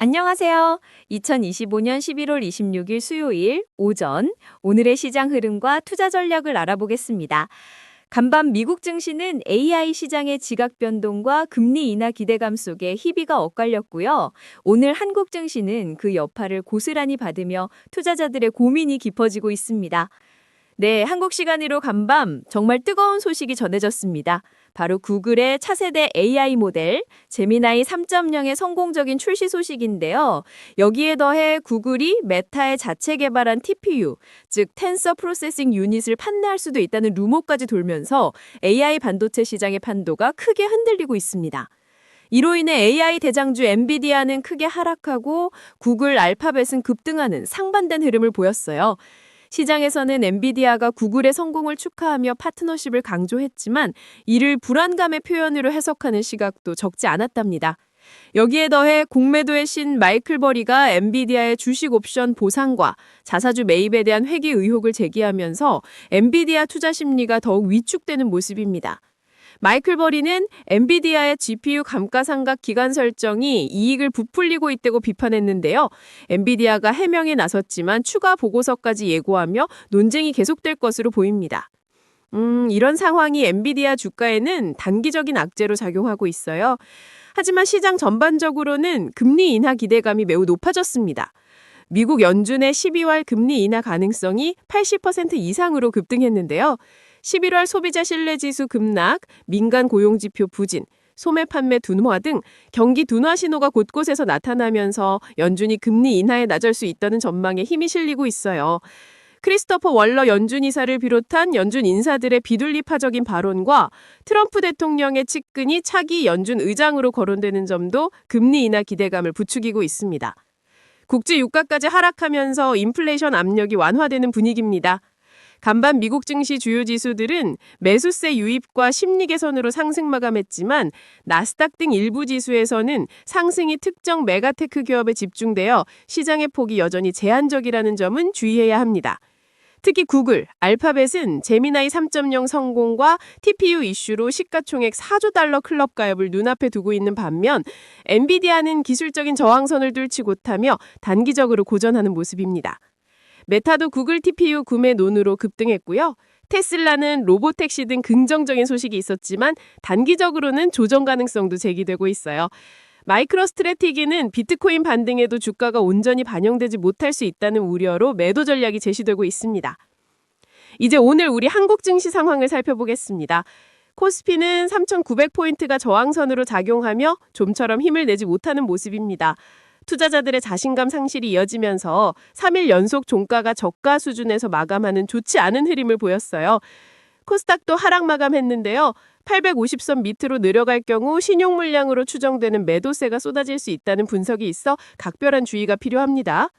안녕하세요. 2025년 11월 26일 수요일 오전 오늘의 시장 흐름과 투자 전략을 알아보겠습니다. 간밤 미국 증시는 AI 시장의 지각 변동과 금리 인하 기대감 속에 희비가 엇갈렸고요. 오늘 한국 증시는 그 여파를 고스란히 받으며 투자자들의 고민이 깊어지고 있습니다. 네, 한국 시간으로 간밤 정말 뜨거운 소식이 전해졌습니다. 바로 구글의 차세대 AI 모델 제미나이 3.0의 성공적인 출시 소식인데요. 여기에 더해 구글이 메타의 자체 개발한 TPU, 즉 텐서 프로세싱 유닛을 판매할 수도 있다는 루머까지 돌면서 AI 반도체 시장의 판도가 크게 흔들리고 있습니다. 이로 인해 AI 대장주 엔비디아는 크게 하락하고 구글 알파벳은 급등하는 상반된 흐름을 보였어요. 시장에서는 엔비디아가 구글의 성공을 축하하며 파트너십을 강조했지만 이를 불안감의 표현으로 해석하는 시각도 적지 않았답니다. 여기에 더해 공매도의 신 마이클 버리가 엔비디아의 주식 옵션 보상과 자사주 매입에 대한 회귀 의혹을 제기하면서 엔비디아 투자 심리가 더욱 위축되는 모습입니다. 마이클 버리는 엔비디아의 GPU 감가상각 기간 설정이 이익을 부풀리고 있다고 비판했는데요. 엔비디아가 해명에 나섰지만 추가 보고서까지 예고하며 논쟁이 계속될 것으로 보입니다. 이런 상황이 엔비디아 주가에는 단기적인 악재로 작용하고 있어요. 하지만 시장 전반적으로는 금리 인하 기대감이 매우 높아졌습니다. 미국 연준의 12월 금리 인하 가능성이 80% 이상으로 급등했는데요. 11월 소비자 신뢰지수 급락, 민간 고용지표 부진, 소매 판매 둔화 등 경기 둔화 신호가 곳곳에서 나타나면서 연준이 금리 인하에 나설 수 있다는 전망에 힘이 실리고 있어요. 크리스토퍼 월러 연준 이사를 비롯한 연준 인사들의 비둘리파적인 발언과 트럼프 대통령의 측근이 차기 연준 의장으로 거론되는 점도 금리 인하 기대감을 부추기고 있습니다. 국제 유가까지 하락하면서 인플레이션 압력이 완화되는 분위기입니다. 간밤 미국 증시 주요 지수들은 매수세 유입과 심리 개선으로 상승 마감했지만 나스닥 등 일부 지수에서는 상승이 특정 메가테크 기업에 집중되어 시장의 폭이 여전히 제한적이라는 점은 주의해야 합니다. 특히 구글, 알파벳은 제미나이 3.0 성공과 TPU 이슈로 시가총액 4조 달러 클럽 가입을 눈앞에 두고 있는 반면 엔비디아는 기술적인 저항선을 뚫지 못하며 단기적으로 고전하는 모습입니다. 메타도 구글 TPU 구매 논으로 급등했고요. 테슬라는 로보택시 등 긍정적인 소식이 있었지만 단기적으로는 조정 가능성도 제기되고 있어요. 마이크로스트래티기는 비트코인 반등에도 주가가 온전히 반영되지 못할 수 있다는 우려로 매도 전략이 제시되고 있습니다. 이제 오늘 우리 한국 증시 상황을 살펴보겠습니다. 코스피는 3,900포인트가 저항선으로 작용하며 좀처럼 힘을 내지 못하는 모습입니다. 투자자들의 자신감 상실이 이어지면서 3일 연속 종가가 저가 수준에서 마감하는 좋지 않은 흐름을 보였어요. 코스닥도 하락 마감했는데요. 850선 밑으로 내려갈 경우 신용 물량으로 추정되는 매도세가 쏟아질 수 있다는 분석이 있어 각별한 주의가 필요합니다.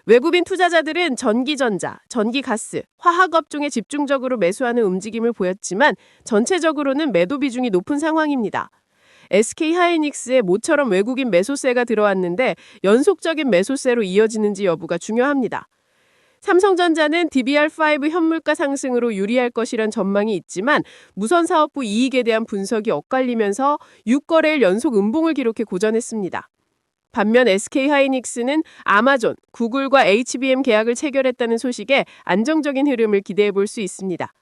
외국인 투자자들은 전기전자, 전기가스, 화학업종에 집중적으로 매수하는 움직임을 보였지만 전체적으로는 매도 비중이 높은 상황입니다. SK하이닉스에 모처럼 외국인 매수세가 들어왔는데 연속적인 매수세로 이어지는지 여부가 중요합니다. 삼성전자는 DBR5 현물가 상승으로 유리할 것이란 전망이 있지만 무선사업부 이익에 대한 분석이 엇갈리면서 6거래일 연속 음봉을 기록해 고전했습니다. 반면 SK하이닉스는 아마존, 구글과 HBM 계약을 체결했다는 소식에 안정적인 흐름을 기대해 볼 수 있습니다.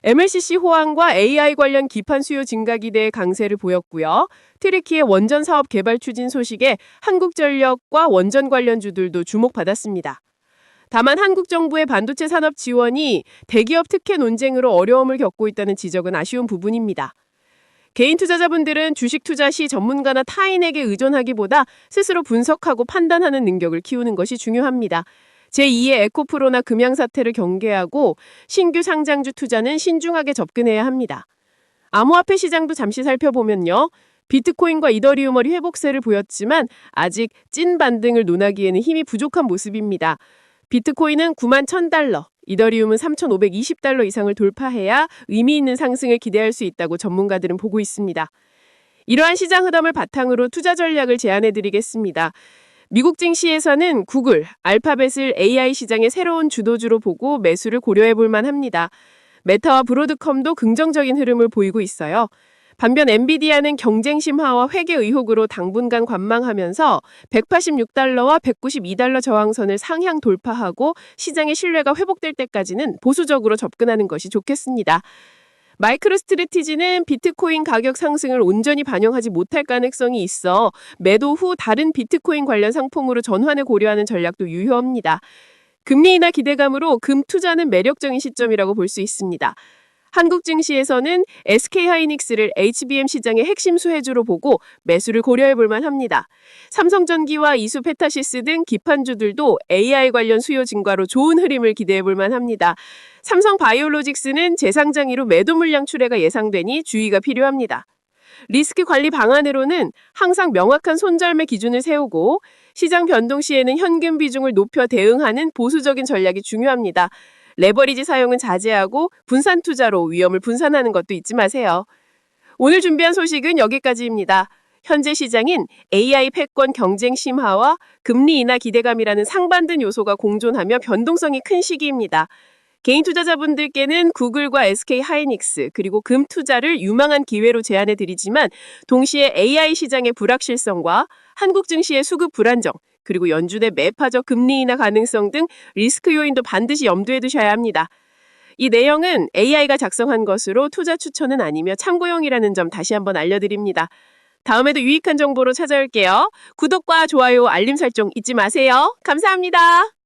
MLCC 호황과 AI 관련 기판 수요 증가 기대의 강세를 보였고요. 트리키의 원전 사업 개발 추진 소식에 한국전력과 원전 관련주들도 주목받았습니다. 다만 한국 정부의 반도체 산업 지원이 대기업 특혜 논쟁으로 어려움을 겪고 있다는 지적은 아쉬운 부분입니다. 개인 투자자분들은 주식 투자 시 전문가나 타인에게 의존하기보다 스스로 분석하고 판단하는 능력을 키우는 것이 중요합니다. 제2의 에코프로나 금양 사태를 경계하고 신규 상장주 투자는 신중하게 접근해야 합니다. 암호화폐 시장도 잠시 살펴보면요. 비트코인과 이더리움이 회복세를 보였지만 아직 찐 반등을 논하기에는 힘이 부족한 모습입니다. 비트코인은 91,000달러, 이더리움은 3,520달러 이상을 돌파해야 의미 있는 상승을 기대할 수 있다고 전문가들은 보고 있습니다. 이러한 시장 흐름을 바탕으로 투자 전략을 제안해드리겠습니다. 미국 증시에서는 구글, 알파벳을 AI 시장의 새로운 주도주로 보고 매수를 고려해 볼 만합니다. 메타와 브로드컴도 긍정적인 흐름을 보이고 있어요. 반면 엔비디아는 경쟁 심화와 회계 의혹으로 당분간 관망하면서 186달러와 192달러 저항선을 상향 돌파하고 시장의 신뢰가 회복될 때까지는 보수적으로 접근하는 것이 좋겠습니다. 마이크로스트래티지는 비트코인 가격 상승을 온전히 반영하지 못할 가능성이 있어 매도 후 다른 비트코인 관련 상품으로 전환을 고려하는 전략도 유효합니다. 금리 인하 기대감으로 금 투자는 매력적인 시점이라고 볼 수 있습니다. 한국 증시에서는 SK하이닉스를 HBM 시장의 핵심 수혜주로 보고 매수를 고려해 볼 만합니다. 삼성전기와 이수페타시스 등 기판주들도 AI 관련 수요 증가로 좋은 흐름을 기대해 볼 만합니다. 삼성바이오로직스는 재상장이로 매도 물량 출회가 예상되니 주의가 필요합니다. 리스크 관리 방안으로는 항상 명확한 손절매 기준을 세우고 시장 변동 시에는 현금 비중을 높여 대응하는 보수적인 전략이 중요합니다. 레버리지 사용은 자제하고 분산 투자로 위험을 분산하는 것도 잊지 마세요. 오늘 준비한 소식은 여기까지입니다. 현재 시장인 AI 패권 경쟁 심화와 금리 인하 기대감이라는 상반된 요소가 공존하며 변동성이 큰 시기입니다. 개인 투자자분들께는 구글과 SK하이닉스 그리고 금 투자를 유망한 기회로 제안해 드리지만 동시에 AI 시장의 불확실성과 한국 증시의 수급 불안정 그리고 연준의 매파적 금리 인하 가능성 등 리스크 요인도 반드시 염두에 두셔야 합니다. 이 내용은 AI가 작성한 것으로 투자 추천은 아니며 참고용이라는 점 다시 한번 알려드립니다. 다음에도 유익한 정보로 찾아올게요. 구독과 좋아요, 알림 설정 잊지 마세요. 감사합니다.